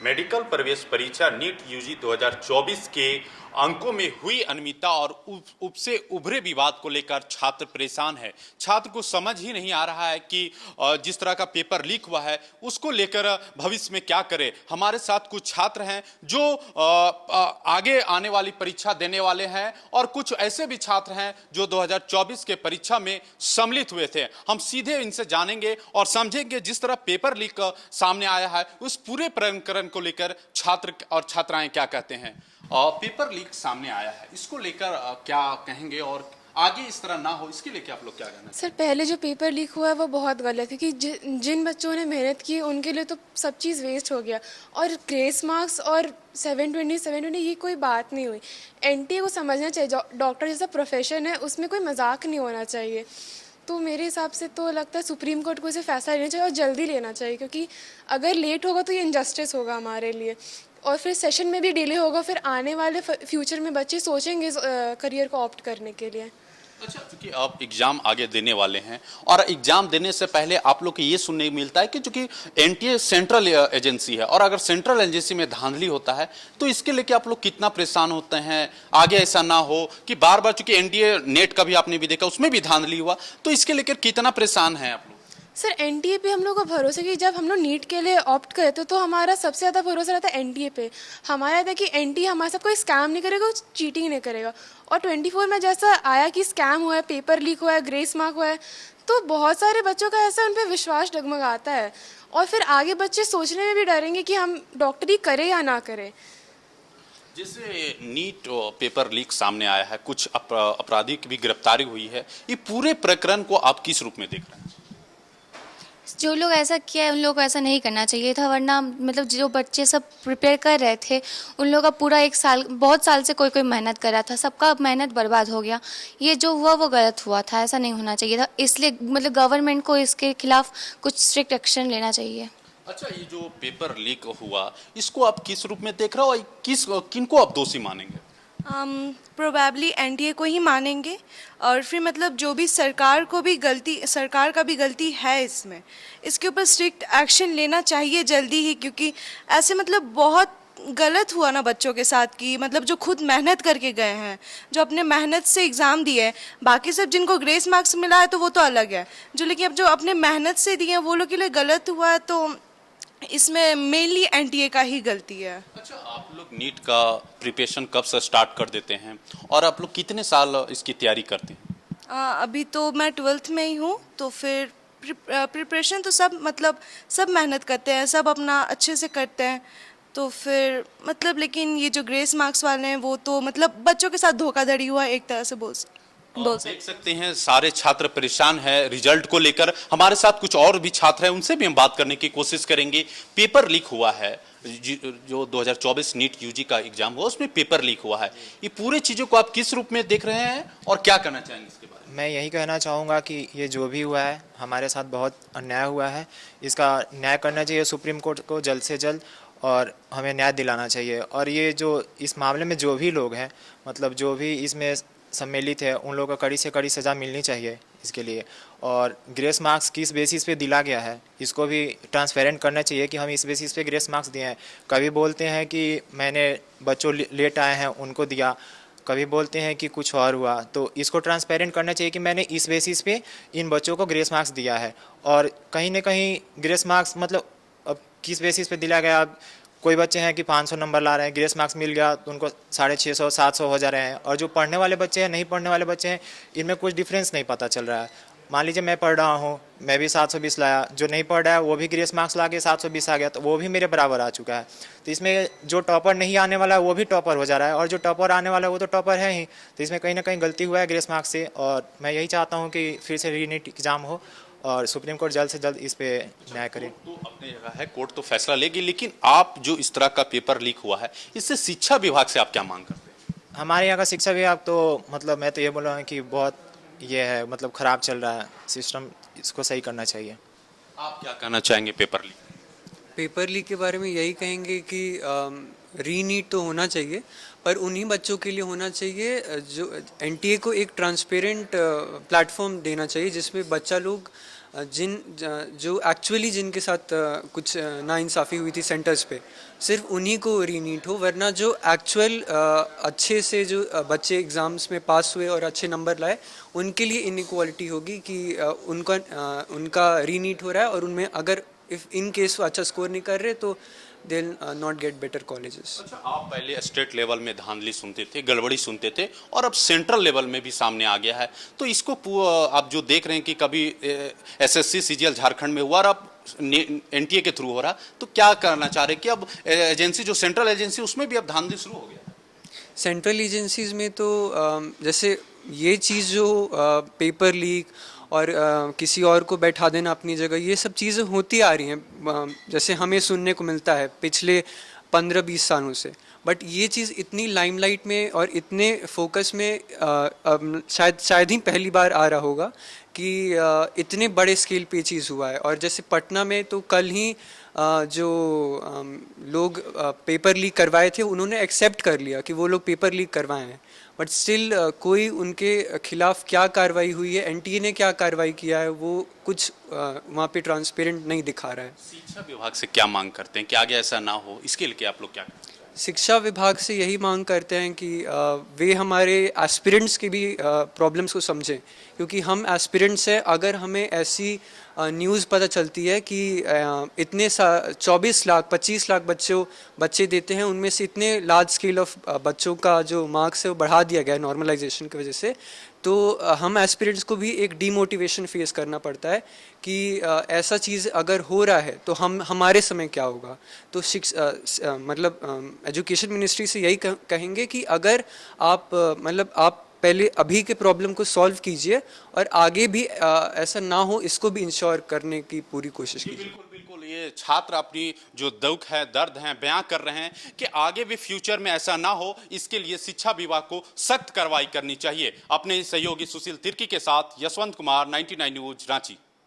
Medical प्रवेश परीक्षा NEET UG 2024 के अंकों में हुई अनियमितता और उससे उभरे विवाद को लेकर छात्र परेशान है। छात्र को समझ ही नहीं आ रहा है कि जिस तरह का पेपर लीक हुआ है उसको लेकर भविष्य में क्या करे। हमारे साथ कुछ छात्र हैं जो आगे आने वाली परीक्षा देने वाले हैं और कुछ ऐसे भी छात्र हैं जो 2024 के परीक्षा में सम्मिलित हुए थे। हम सीधे इनसे जानेंगे और समझेंगे जिस तरह पेपर लीक सामने आया है उस पूरे प्रकरण को लेकर छात्र और छात्राएं क्या कहते हैं। पेपर लीक सामने आया है, इसको लेकर क्या कहेंगे और आगे इस तरह ना हो इसके लिए क्या आप लोग क्या कहना। सर, पहले जो पेपर लीक हुआ है वो बहुत गलत है क्योंकि जिन बच्चों ने मेहनत की उनके लिए तो सब चीज़ वेस्ट हो गया। और ग्रेस मार्क्स और 720 ये कोई बात नहीं हुई। एनटीए को समझना चाहिए, डॉक्टर जैसा प्रोफेशन है उसमें कोई मजाक नहीं होना चाहिए। तो मेरे हिसाब से तो लगता है सुप्रीम कोर्ट को इसे फैसला लेना चाहिए और जल्दी लेना चाहिए, क्योंकि अगर लेट होगा तो ये इनजस्टिस होगा हमारे लिए और फिर सेशन में भी डिले होगा। फिर आने वाले फ्यूचर में बच्चे सोचेंगे करियर को ऑप्ट करने के लिए। अच्छा, क्योंकि आप एग्जाम आगे देने वाले हैं और एग्जाम देने से पहले आप लोग को ये सुनने को मिलता है कि चूंकि एनटीए सेंट्रल एजेंसी है और अगर सेंट्रल एजेंसी में धांधली होता है तो इसके लेके आप लोग कितना परेशान होते हैं। आगे ऐसा ना हो कि बार बार, चूंकि एनटीए नेट का भी आपने भी देखा उसमें भी धांधली हुआ, तो इसके लेकर कितना परेशान है आप लोग। सर, एनटीए पे हम लोग का भरोसा कि जब हम लोग नीट के लिए ऑप्ट करे थे तो हमारा सबसे ज़्यादा भरोसा रहता है एनटीए पे। हमारा था कि एनटीए हमारे साथ कोई स्कैम नहीं करेगा, चीटिंग नहीं करेगा। और 24 में जैसा आया कि स्कैम हुआ है, पेपर लीक हुआ है, ग्रेस मार्क हुआ है, तो बहुत सारे बच्चों का ऐसा उन पर विश्वास डगमगाता है और फिर आगे बच्चे सोचने में भी डरेंगे कि हम डॉक्टरी करें या ना करें। जैसे नीट पेपर लीक सामने आया है, कुछ अपराधी की भी गिरफ्तारी हुई है, ये पूरे प्रकरण को आप किस रूप में देख रहे हैं। जो लोग ऐसा किया है उन लोगों को ऐसा नहीं करना चाहिए था, वरना मतलब जो बच्चे सब प्रिपेयर कर रहे थे उन लोगों का पूरा एक साल, बहुत साल से कोई कोई मेहनत कर रहा था, सबका मेहनत बर्बाद हो गया। ये जो हुआ वो गलत हुआ था, ऐसा नहीं होना चाहिए था। इसलिए मतलब गवर्नमेंट को इसके खिलाफ कुछ स्ट्रिक्ट एक्शन लेना चाहिए। अच्छा, ये जो पेपर लीक हुआ इसको आप किस रूप में देख रहे हो और किनको आप दोषी मानेंगे। प्रोबेबली एनडीए को ही मानेंगे और फिर मतलब जो भी सरकार का भी गलती है इसमें, इसके ऊपर स्ट्रिक्ट एक्शन लेना चाहिए जल्दी ही, क्योंकि ऐसे मतलब बहुत गलत हुआ ना बच्चों के साथ कि मतलब जो खुद मेहनत करके गए हैं, जो अपने मेहनत से एग्ज़ाम दिए हैं। बाकी सब जिनको ग्रेस मार्क्स मिला है तो वो तो अलग है, जो लेकिन अब जो अपने मेहनत से दिए हैं वो लोग के लिए गलत हुआ है। तो इसमें मेनली एनटीए का ही गलती है। अच्छा, आप लोग नीट का प्रिपरेशन कब से स्टार्ट कर देते हैं और आप लोग कितने साल इसकी तैयारी करते हैं। अभी तो मैं 12th में ही हूँ, तो फिर प्रिपरेशन तो सब मेहनत करते हैं, सब अपना अच्छे से करते हैं। तो फिर मतलब लेकिन ये जो ग्रेस मार्क्स वाले हैं वो तो मतलब बच्चों के साथ धोखाधड़ी हुआ एक तरह से बोल देख सकते हैं सारे छात्र परेशान हैं रिजल्ट को लेकर। हमारे साथ कुछ और भी छात्र हैं, उनसे भी हम बात करने की कोशिश करेंगे। पेपर लीक हुआ है, जो 2024 नीट यूजी का एग्जाम हुआ उसमें पेपर लीक हुआ है, ये पूरे चीजों को आप किस रूप में देख रहे हैं और क्या करना चाहेंगे इसके बारे में। मैं यही कहना चाहूँगा कि ये जो भी हुआ है हमारे साथ बहुत अन्याय हुआ है, इसका न्याय करना चाहिए सुप्रीम कोर्ट को जल्द से जल्द और हमें न्याय दिलाना चाहिए। और ये जो इस मामले में जो भी लोग हैं, मतलब जो भी इसमें सम्मिलित है, उन लोगों को कड़ी से कड़ी सज़ा मिलनी चाहिए इसके लिए। और ग्रेस मार्क्स किस बेसिस पे दिला गया है इसको भी ट्रांसपेरेंट करना चाहिए कि हम इस बेसिस पे ग्रेस मार्क्स दिए हैं। कभी बोलते हैं कि मैंने बच्चों लेट आए हैं उनको दिया, कभी बोलते हैं कि कुछ और हुआ, तो इसको ट्रांसपेरेंट करना चाहिए कि मैंने इस बेसिस पे इन बच्चों को ग्रेस मार्क्स दिया है। और कहीं ना कहीं ग्रेस मार्क्स मतलब अब किस बेसिस पे दिया गया। कोई बच्चे हैं कि 500 नंबर ला रहे हैं, ग्रेस मार्क्स मिल गया तो उनको 650 700 हो जा रहे हैं, और जो पढ़ने वाले बच्चे हैं, नहीं पढ़ने वाले बच्चे हैं, इनमें कुछ डिफरेंस नहीं पता चल रहा है। मान लीजिए मैं पढ़ रहा हूँ, मैं भी 720 लाया, जो नहीं पढ़ रहा है वो भी ग्रेस मार्क्स ला के 720 आ गया, तो वो भी मेरे बराबर आ चुका है। तो इसमें जो टॉपर नहीं आने वाला है वो भी टॉपर हो जा रहा है, और जो टॉपर आने वाला है वो तो टॉपर है ही। तो इसमें कहीं ना कहीं गलती हुआ है ग्रेस मार्क्स से, और मैं यही चाहता हूँ कि फिर से रीनीट एग्ज़ाम हो और सुप्रीम कोर्ट जल्द से जल्द इस पे न्याय करे। तो अपनी जगह है, कोर्ट तो फैसला लेगी, लेकिन आप जो इस तरह का पेपर लीक हुआ है इससे शिक्षा विभाग से आप क्या मांग करते हैं। हमारे यहाँ का शिक्षा विभाग तो मतलब मैं तो ये बोल रहा हूँ कि बहुत ये है, मतलब ख़राब चल रहा है सिस्टम, इसको सही करना चाहिए। आप क्या कहना चाहेंगे पेपर लीक के बारे में यही कहेंगे कि रीनीट तो होना चाहिए, पर उन्हीं बच्चों के लिए होना चाहिए जो एनटीए को एक ट्रांसपेरेंट प्लेटफॉर्म देना चाहिए जिसमें बच्चा लोग जो एक्चुअली जिनके साथ कुछ नाइंसाफ़ी हुई थी सेंटर्स पे, सिर्फ उन्हीं को रीनीट हो, वरना जो एक्चुअल अच्छे से जो बच्चे एग्ज़ाम्स में पास हुए और अच्छे नंबर लाए, उनके लिए इनइक्वालिटी होगी कि उनका रीनीट हो रहा है और उनमें अगर इफ़ इन केस वो अच्छा स्कोर नहीं कर रहे तो they not get better colleges. अच्छा, आप पहले स्टेट लेवल में धांधली सुनते थे, गड़बड़ी सुनते थे, और अब सेंट्रल लेवल में भी सामने आ गया है, तो इसको आप जो देख रहे हैं कि कभी एसएससी सीजीएल झारखंड में हुआ और अब एनटीए के थ्रू हो रहा, तो क्या करना चाह रहे हैं कि अब एजेंसी जो सेंट्रल एजेंसी उसमें भी अब धांधली शुरू हो गया? सेंट्रल एजेंसीज़ में तो जैसे ये चीज़ जो पेपर लीक और किसी और को बैठा देना अपनी जगह, ये सब चीज़ें होती आ रही हैं, जैसे हमें सुनने को मिलता है पिछले 15-20 सालों से। बट ये चीज़ इतनी लाइमलाइट में और इतने फोकस में शायद ही पहली बार आ रहा होगा कि इतने बड़े स्केल पे चीज़ हुआ है। और जैसे पटना में तो कल ही जो लोग पेपर लीक करवाए थे, उन्होंने एक्सेप्ट कर लिया कि वो लोग पेपर लीक करवाए हैं, बट स्टिल कोई उनके खिलाफ क्या कार्रवाई हुई है, एनटीए ने क्या कार्रवाई किया है, वो कुछ वहाँ पे ट्रांसपेरेंट नहीं दिखा रहा है। शिक्षा विभाग से क्या मांग करते हैं कि आगे ऐसा ना हो, इसके लिए आप लोग क्या करते हैं? शिक्षा विभाग से यही मांग करते हैं कि वे हमारे एस्पिरेंट्स की भी प्रॉब्लम्स को समझें, क्योंकि हम एस्पिरेंट्स हैं। अगर हमें ऐसी न्यूज़ पता चलती है कि इतने 24 लाख 25 लाख बच्चे देते हैं, उनमें से इतने लार्ज स्केल ऑफ बच्चों का जो मार्क्स है वो बढ़ा दिया गया है नॉर्मलाइजेशन की वजह से, तो हम एस्पिरेंट्स को भी एक डीमोटिवेशन फेस करना पड़ता है कि ऐसा चीज़ अगर हो रहा है तो हमारे समय क्या होगा। तो मतलब एजुकेशन मिनिस्ट्री से यही कहेंगे कि अगर आप आप पहले अभी के प्रॉब्लम को सॉल्व कीजिए और आगे भी ऐसा ना हो, इसको भी इंश्योर करने की पूरी कोशिश कीजिए। बिल्कुल बिल्कुल, ये छात्र अपनी जो दुख है, दर्द है, बयां कर रहे हैं कि आगे भी फ्यूचर में ऐसा ना हो, इसके लिए शिक्षा विभाग को सख्त कार्रवाई करनी चाहिए। अपने सहयोगी सुशील तिर्की के साथ यशवंत कुमार, 99 न्यूज, रांची।